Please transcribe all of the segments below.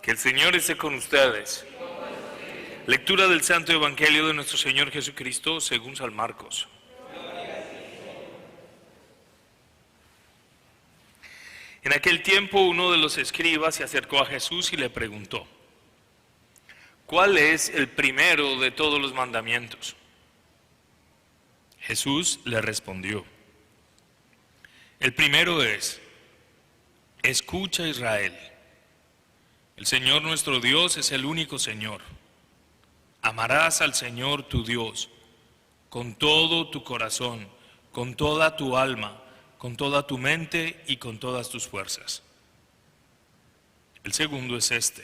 Que el Señor esté con ustedes. Lectura del Santo Evangelio de nuestro Señor Jesucristo según San Marcos. En aquel tiempo uno de los escribas se acercó a Jesús y le preguntó: ¿cuál es el primero de todos los mandamientos? Jesús le respondió: el primero es: escucha, Israel. El Señor nuestro Dios es el único Señor. Amarás al Señor tu Dios con todo tu corazón, con toda tu alma, con toda tu mente y con todas tus fuerzas. El segundo es este: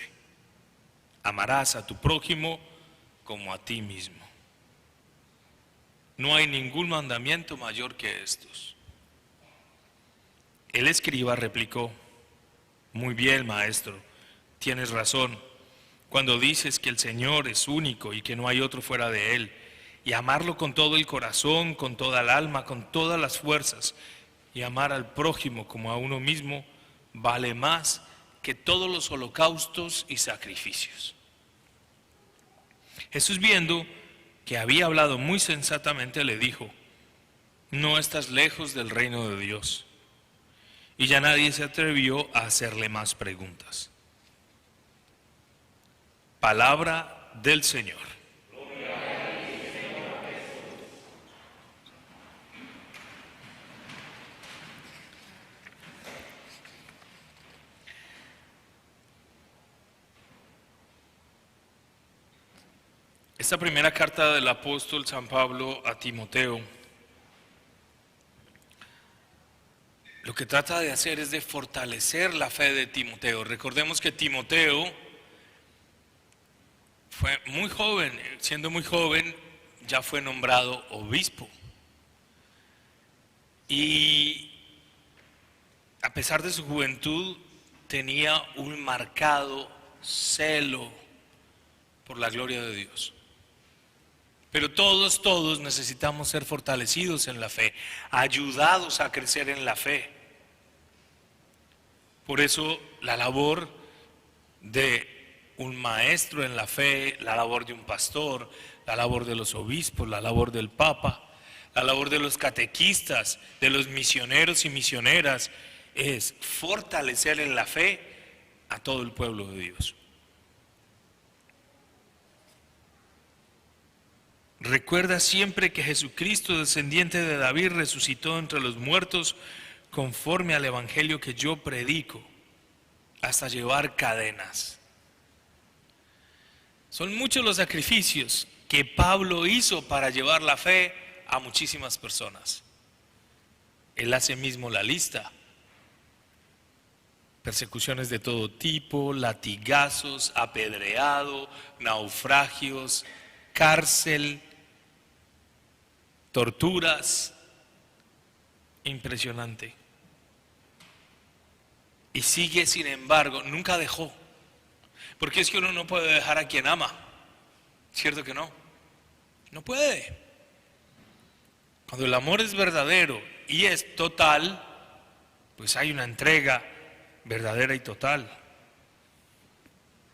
amarás a tu prójimo como a ti mismo. No hay ningún mandamiento mayor que estos. El escriba replicó: muy bien, maestro, tienes razón cuando dices que el Señor es único y que no hay otro fuera de Él, y amarlo con todo el corazón, con toda el alma, con todas las fuerzas, y amar al prójimo como a uno mismo, vale más que todos los holocaustos y sacrificios. Jesús, viendo que había hablado muy sensatamente, le dijo: no estás lejos del reino de Dios. Y ya nadie se atrevió a hacerle más preguntas. Palabra del Señor. Esta primera carta del apóstol San Pablo a Timoteo lo que trata de hacer es de fortalecer la fe de Timoteo. Recordemos que Timoteo fue muy joven, siendo muy joven ya fue nombrado obispo. Y a pesar de su juventud tenía un marcado celo por la gloria de Dios. Pero todos necesitamos ser fortalecidos en la fe, ayudados a crecer en la fe. Por eso la labor de un maestro en la fe, la labor de un pastor, la labor de los obispos, la labor del Papa, la labor de los catequistas, de los misioneros y misioneras, es fortalecer en la fe a todo el pueblo de Dios. Recuerda siempre que Jesucristo, descendiente de David, resucitó entre los muertos conforme al evangelio que yo predico, hasta llevar cadenas. Son muchos los sacrificios que Pablo hizo para llevar la fe a muchísimas personas. Él hace mismo la lista: persecuciones de todo tipo, latigazos, apedreado, naufragios, cárcel, torturas. Impresionante. Y sigue, sin embargo, nunca dejó. Porque es que uno no puede dejar a quien ama. ¿Cierto que no? No puede. Cuando el amor es verdadero y es total, pues hay una entrega verdadera y total.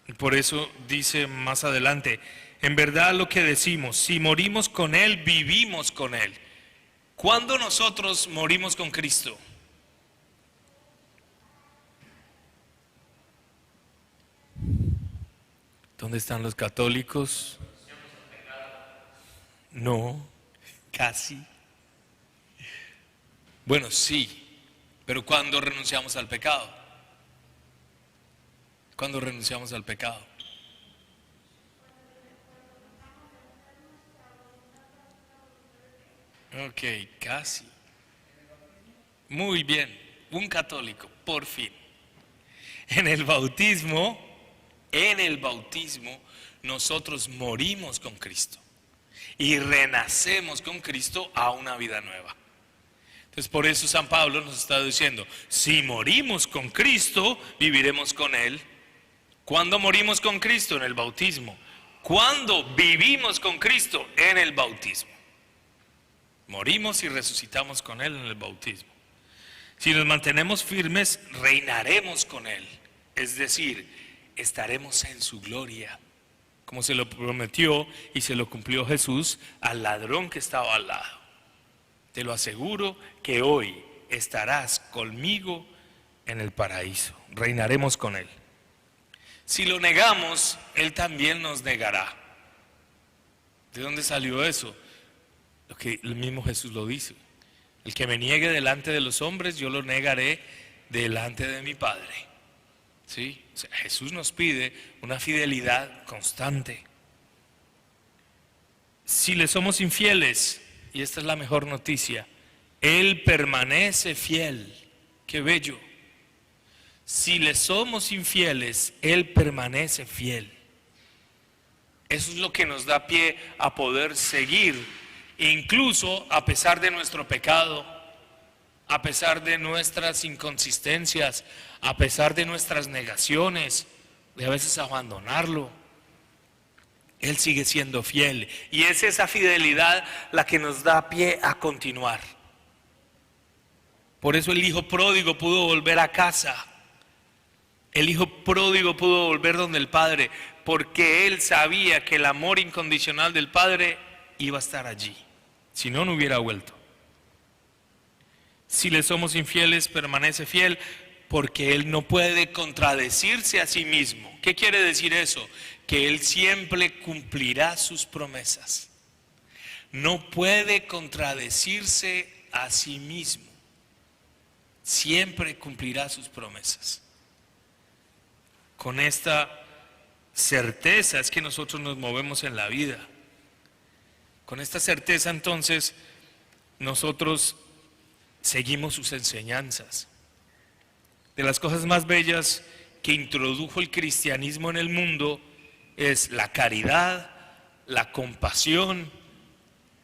Y por eso dice más adelante: en verdad lo que decimos, si morimos con Él, vivimos con Él. ¿Cuándo nosotros morimos con Cristo? ¿Dónde están los católicos? No, casi. Bueno, sí, pero ¿cuándo renunciamos al pecado? ¿Cuándo renunciamos al pecado? Ok, casi. Muy bien, un católico, por fin. En el bautismo, nosotros morimos con Cristo y renacemos con Cristo a una vida nueva. Entonces, por eso San Pablo nos está diciendo: si morimos con Cristo, viviremos con Él. ¿Cuándo morimos con Cristo? En el bautismo. ¿Cuándo vivimos con Cristo? En el bautismo. Morimos y resucitamos con Él en el bautismo. Si nos mantenemos firmes, reinaremos con Él. Es decir, estaremos en su gloria, como se lo prometió y se lo cumplió Jesús al ladrón que estaba al lado. Te lo aseguro que hoy estarás conmigo en el paraíso, reinaremos con Él. Si lo negamos, Él también nos negará. ¿De dónde salió eso? Lo que el mismo Jesús lo dice. El que me niegue delante de los hombres, yo lo negaré delante de mi Padre. ¿Sí? O sea, Jesús nos pide una fidelidad constante. Si le somos infieles, y esta es la mejor noticia, Él permanece fiel. ¡Qué bello! Si le somos infieles, Él permanece fiel. Eso es lo que nos da pie a poder seguir, incluso a pesar de nuestro pecado, a pesar de nuestras inconsistencias, a pesar de nuestras negaciones, de a veces abandonarlo. Él sigue siendo fiel y es esa fidelidad la que nos da pie a continuar. Por eso el hijo pródigo pudo volver a casa. El hijo pródigo pudo volver donde el padre, porque él sabía que el amor incondicional del padre iba a estar allí. Si no, no hubiera vuelto. Si le somos infieles, permanece fiel, porque él no puede contradecirse a sí mismo. ¿Qué quiere decir eso? Que él siempre cumplirá sus promesas. No puede contradecirse a sí mismo. Siempre cumplirá sus promesas. Con esta certeza es que nosotros nos movemos en la vida. Con esta certeza entonces nosotros seguimos sus enseñanzas. De las cosas más bellas que introdujo el cristianismo en el mundo es la caridad, la compasión,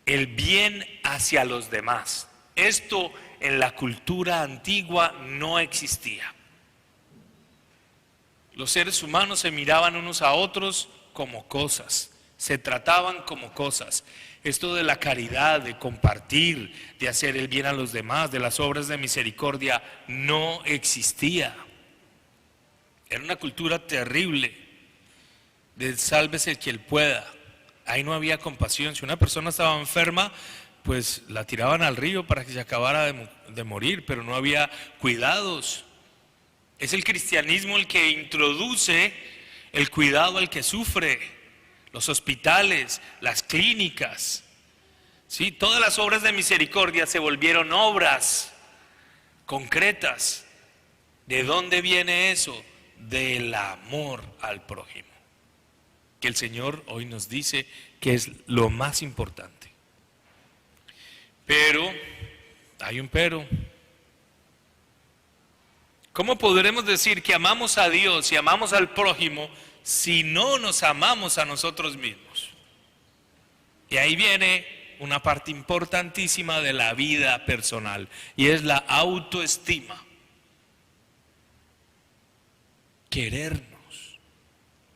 el bien hacia los demás. Esto en la cultura antigua no existía. Los seres humanos se miraban unos a otros como cosas, se trataban como cosas. Esto de la caridad, de compartir, de hacer el bien a los demás, de las obras de misericordia, no existía. Era una cultura terrible, de sálvese el que él pueda. Ahí no había compasión. Si una persona estaba enferma, pues la tiraban al río para que se acabara de morir, pero no había cuidados. Es el cristianismo el que introduce el cuidado al que sufre, los hospitales, las clínicas. ¿Sí? Todas las obras de misericordia se volvieron obras concretas. ¿De dónde viene eso? Del amor al prójimo, que el Señor hoy nos dice que es lo más importante. Pero, hay un pero. ¿Cómo podremos decir que amamos a Dios y amamos al prójimo si no nos amamos a nosotros mismos? Y ahí viene una parte importantísima de la vida personal, y es la autoestima. Querernos,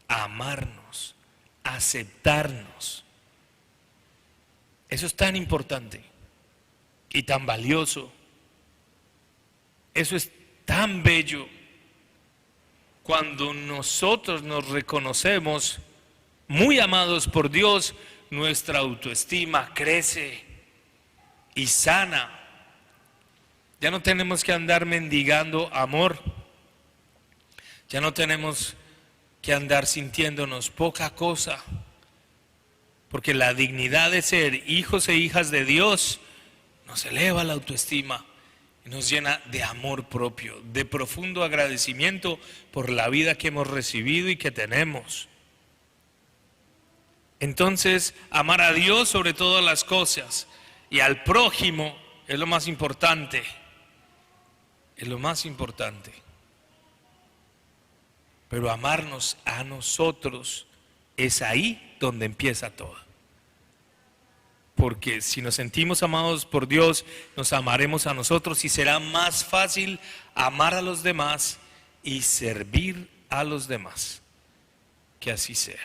amarnos, aceptarnos. Eso es tan importante y tan valioso. Eso es tan bello cuando nosotros nos reconocemos muy amados por Dios. Nuestra autoestima crece y sana. Ya no tenemos que andar mendigando amor. Ya no tenemos que andar sintiéndonos poca cosa, porque la dignidad de ser hijos e hijas de Dios nos eleva la autoestima y nos llena de amor propio, de profundo agradecimiento por la vida que hemos recibido y que tenemos. Entonces, amar a Dios sobre todas las cosas y al prójimo es lo más importante. Es lo más importante. Pero amarnos a nosotros es ahí donde empieza todo. Porque si nos sentimos amados por Dios, nos amaremos a nosotros y será más fácil amar a los demás y servir a los demás. Que así sea.